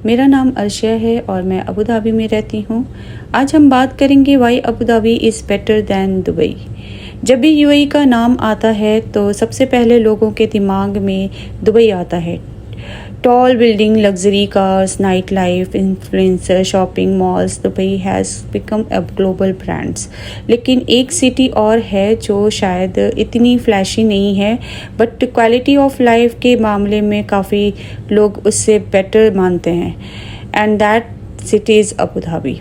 मेरा नाम अर्शिया है और मैं अबू धाबी में रहती हूँ। आज हम बात करेंगे why Abu Dhabi is better than Dubai. जब भी यूएई का नाम आता है तो सबसे पहले लोगों के दिमाग में दुबई आता है। Tall building, luxury cars, night life, influencer, shopping malls, Dubai has become a global brands. लेकिन एक सिटी और है जो शायद इतनी फ्लैशी नहीं है, बट क्वालिटी ऑफ लाइफ के मामले में काफ़ी लोग उससे बेटर मानते हैं, and that city is Abu Dhabi.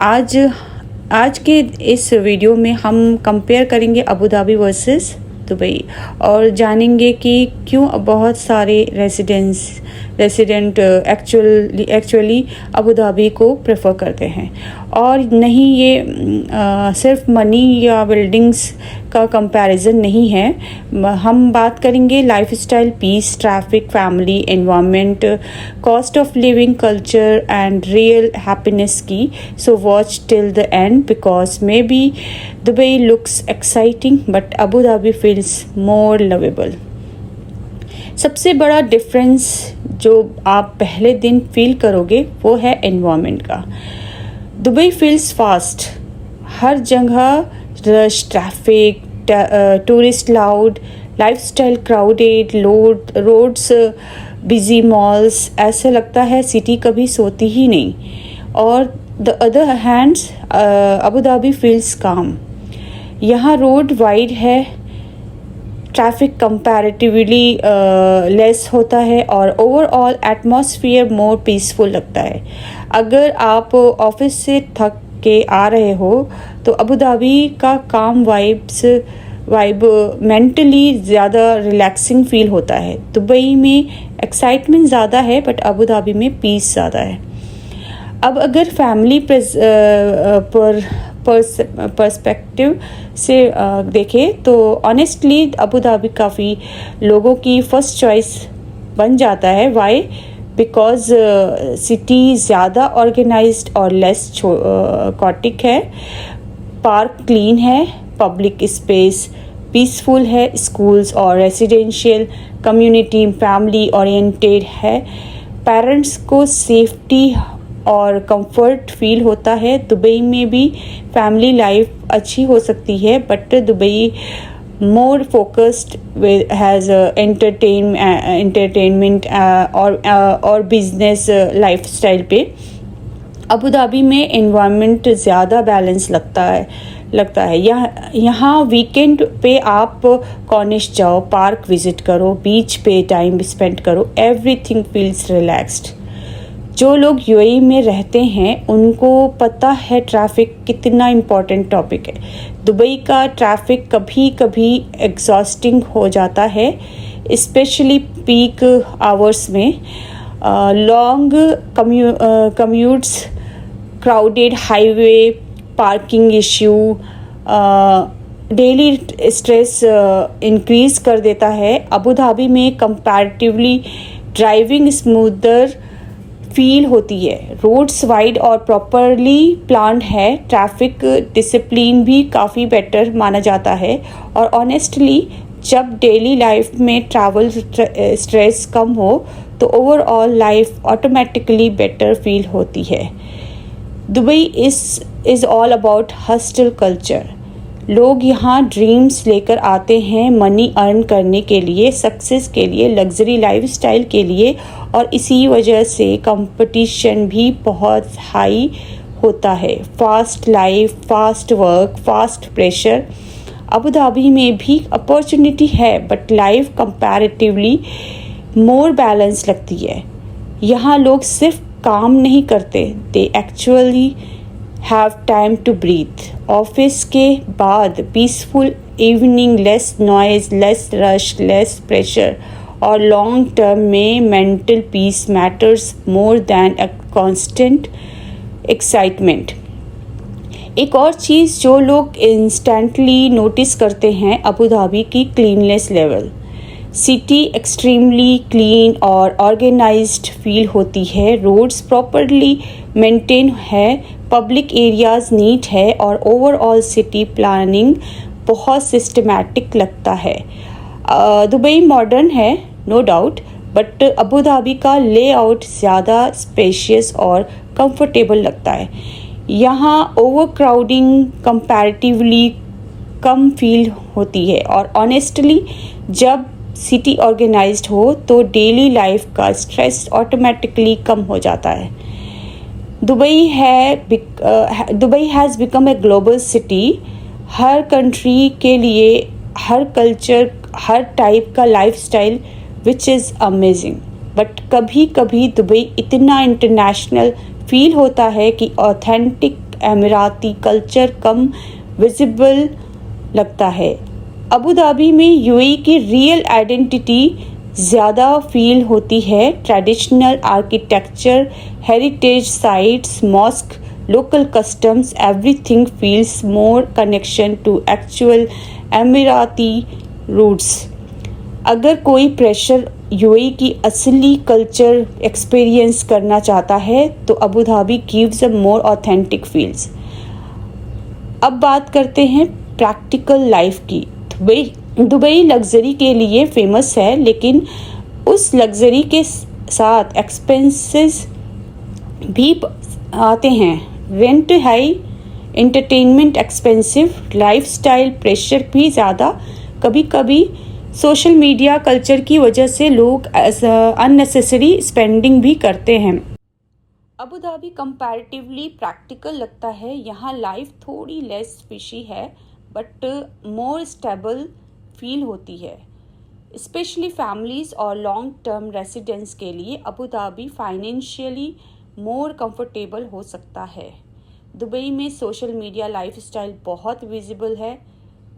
आज के इस वीडियो में हम कंपेयर करेंगे अबू धाबी वर्सेस दुबई और जानेंगे कि क्यों बहुत सारे रेसिडेंट एक्चुअली अबू धाबी को प्रेफर करते हैं। और नहीं, ये सिर्फ मनी या बिल्डिंग्स का कंपैरिजन नहीं है। हम बात करेंगे lifestyle, peace, traffic, family, environment, cost of living, culture and real happiness की। So watch till the end because maybe Dubai looks exciting but Abu Dhabi feels more lovable. सबसे बड़ा difference जो आप पहले दिन फील करोगे वो है एनवायरनमेंट का। दुबई फील्स फास्ट, हर जगह rush, traffic, tourist loud, lifestyle crowded, roads busy, malls, ऐसे लगता है सिटी कभी सोती ही नहीं। और the other hands Abu Dhabi feels calm. यहाँ रोड वाइड है, ट्रैफिक कंपैरेटिवली लेस होता है और ओवरऑल एटमॉस्फेयर मोर पीसफुल लगता है। अगर आप ऑफिस से थक के आ रहे हो तो अबू धाबी का काम वाइब मेंटली ज़्यादा रिलैक्सिंग फील होता है। दुबई में एक्साइटमेंट ज़्यादा है बट अबू धाबी में पीस ज़्यादा है। अब अगर फैमिली पर्सपेक्टिव से देखें तो ऑनेस्टली अबू धाबी काफ़ी लोगों की फर्स्ट चॉइस बन जाता है। वाई? बिकॉज सिटी ज़्यादा ऑर्गेनाइज्ड और लेस कॉटिक है, पार्क क्लीन है, पब्लिक स्पेस पीसफुल है, स्कूल्स और रेजिडेंशियल कम्युनिटी फैमिली ओरिएंटेड है, पेरेंट्स को सेफ्टी और कंफर्ट फील होता है। दुबई में भी फैमिली लाइफ अच्छी हो सकती है but Dubai more focused has entertainment और बिजनेस लाइफस्टाइल पे। अबू धाबी में एनवायरनमेंट ज़्यादा बैलेंस लगता है। यहाँ वीकेंड पे आप कॉर्निश जाओ, पार्क विजिट करो, बीच पे टाइम स्पेंड करो, एवरीथिंग फील्स रिलैक्स्ड। जो लोग यूएई में रहते हैं उनको पता है ट्रैफिक कितना इम्पोर्टेंट टॉपिक है। दुबई का ट्रैफिक कभी कभी एग्जॉस्टिंग हो जाता है, स्पेशली पीक आवर्स में। Long commutes, crowded highway, parking issue daily stress increase कर देता है। अबू धाबी में कंपैरेटिवली ड्राइविंग स्मूदर फील होती है, रोड्स वाइड और प्रॉपरली प्लान्ड है, ट्रैफिक डिसिप्लिन भी काफ़ी बेटर माना जाता है। और ऑनेस्टली जब डेली लाइफ में ट्रैवल स्ट्रेस कम हो तो overall life automatically better feel होती है। Dubai is all about hostel culture. लोग यहाँ ड्रीम्स लेकर आते हैं, मनी अर्न करने के लिए, सक्सेस के लिए, लग्जरी लाइफस्टाइल के लिए, और इसी वजह से कंपटीशन भी बहुत हाई होता है। Fast life, fast work, fast pressure. Abu Dhabi में भी अपॉर्चुनिटी है but life comparatively more balance लगती है। यहाँ लोग सिर्फ काम नहीं करते, they actually have time to breathe. Office के बाद peaceful evening, less noise, less rush, less pressure, और लॉन्ग टर्म में mental peace matters more than a constant excitement. एक और चीज़ जो लोग इंस्टेंटली नोटिस करते हैं, अबू धाबी की cleanness level. City extremely clean और ऑर्गेनाइज्ड फील होती है, रोड्स प्रॉपरली मेंटेन है, पब्लिक एरियाज नीट है और ओवरऑल सिटी प्लानिंग बहुत सिस्टमैटिक लगता है। दुबई मॉडर्न है no doubt but Abu Dhabi का लेआउट ज़्यादा स्पेशियस और कंफर्टेबल लगता है। यहाँ ओवर क्राउडिंग कंपैरेटिवली कम फील होती है और ऑनेस्टली जब सिटी ऑर्गेनाइज्ड हो तो डेली लाइफ का स्ट्रेस ऑटोमेटिकली कम हो जाता है। Dubai has become a global city. हर कंट्री के लिए हर कल्चर, हर टाइप का lifestyle which is amazing. But कभी कभी दुबई इतना इंटरनेशनल फील होता है कि ऑथेंटिक एमिराती कल्चर कम विजिबल लगता है। अबू धाबी में यूएई की रियल आइडेंटिटी ज़्यादा फील होती है। Traditional architecture, heritage sites, mosque, local customs, everything feels more connection to actual Emirati roots. अगर कोई प्रेशर यूएई की असली कल्चर एक्सपीरियंस करना चाहता है तो अबू धाबी गिव्स अ मोर ऑथेंटिक फील्स। अब बात करते हैं प्रैक्टिकल लाइफ की। दुबई लग्जरी के लिए फेमस है, लेकिन उस लग्जरी के साथ एक्सपेंसेस भी आते हैं। Rent high, entertainment expensive, lifestyle pressure भी ज़्यादा। कभी कभी सोशल मीडिया कल्चर की वजह से लोग अननेसेसरी स्पेंडिंग भी करते हैं। अबू धाबी कंपैरेटिवली प्रैक्टिकल लगता है। यहाँ लाइफ थोड़ी लेस फिशी है बट मोर स्टेबल फील होती है। स्पेशली फैमिलीज़ और लॉन्ग टर्म रेसिडेंट्स के लिए Abu Dhabi financially more comfortable हो सकता है। दुबई में सोशल मीडिया लाइफस्टाइल बहुत विजिबल है।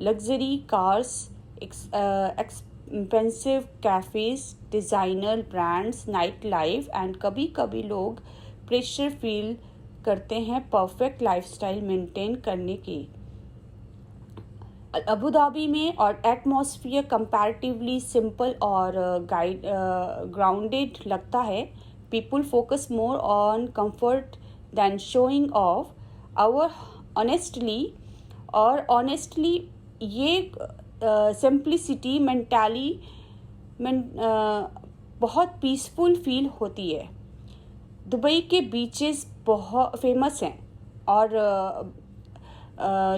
Luxury cars, expensive cafes, designer brands, night life and कभी कभी लोग प्रेशर फील करते हैं परफेक्ट लाइफस्टाइल मेंटेन करने की। अबू धाबी में और एटमॉस्फियर कंपैरेटिवली सिंपल और ग्राउंडेड लगता है। People focus more on comfort than showing off our honestly ये सिंप्लिसिटी बहुत पीसफुल फील होती है। दुबई के बीचेस बहुत फेमस हैं और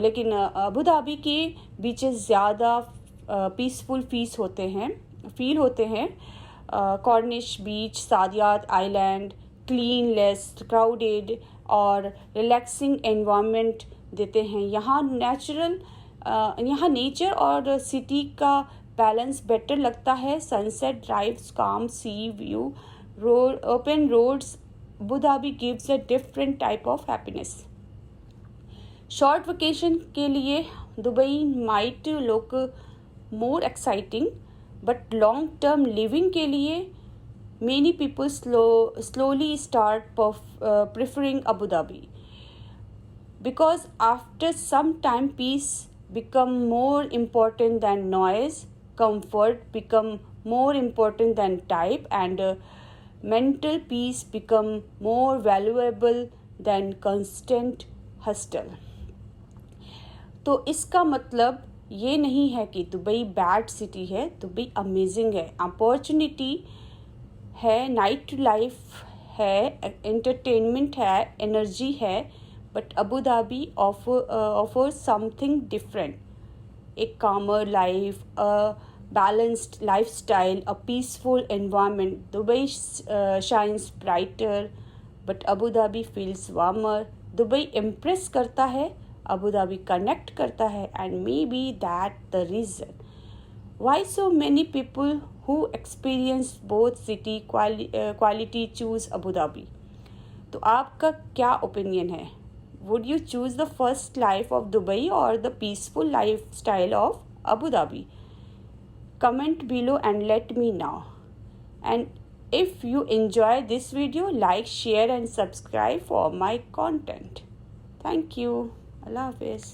लेकिन अबू धाबी के बीचेस ज़्यादा पीसफुल फील होते हैं। कॉर्निश बीच, सादियात आइलैंड क्लीन, लेस क्राउडेड और रिलैक्सिंग एनवायरनमेंट देते हैं। यहाँ नेचर और सिटी का बैलेंस बेटर लगता है। Sunset drives, calm sea view, open roads, Abu Dhabi gives a different type of happiness. Short vacation के लिए Dubai might look more exciting but long term living के लिए many people slowly start preferring Abu Dhabi because after some time peace become more important than noise, comfort become more important than type and mental peace become more valuable than constant hustle। तो इसका मतलब ये नहीं है कि Dubai bad city है। Dubai amazing है, opportunity है, नाइट लाइफ है, एंटरटेनमेंट है, एनर्जी है। But Abu Dhabi offer something different, a calmer life, a balanced lifestyle, a peaceful environment. Dubai shines brighter, but Abu Dhabi feels warmer. Dubai impress करता है, Abu Dhabi connect करता है, and maybe that the reason why so many people who experience both city quality choose Abu Dhabi. तो आपका क्या opinion है? Would you choose the first life of Dubai or the peaceful lifestyle of Abu Dhabi? Comment below and let me know. And if you enjoy this video, like, share and subscribe for my content. Thank you. Allah Hafiz.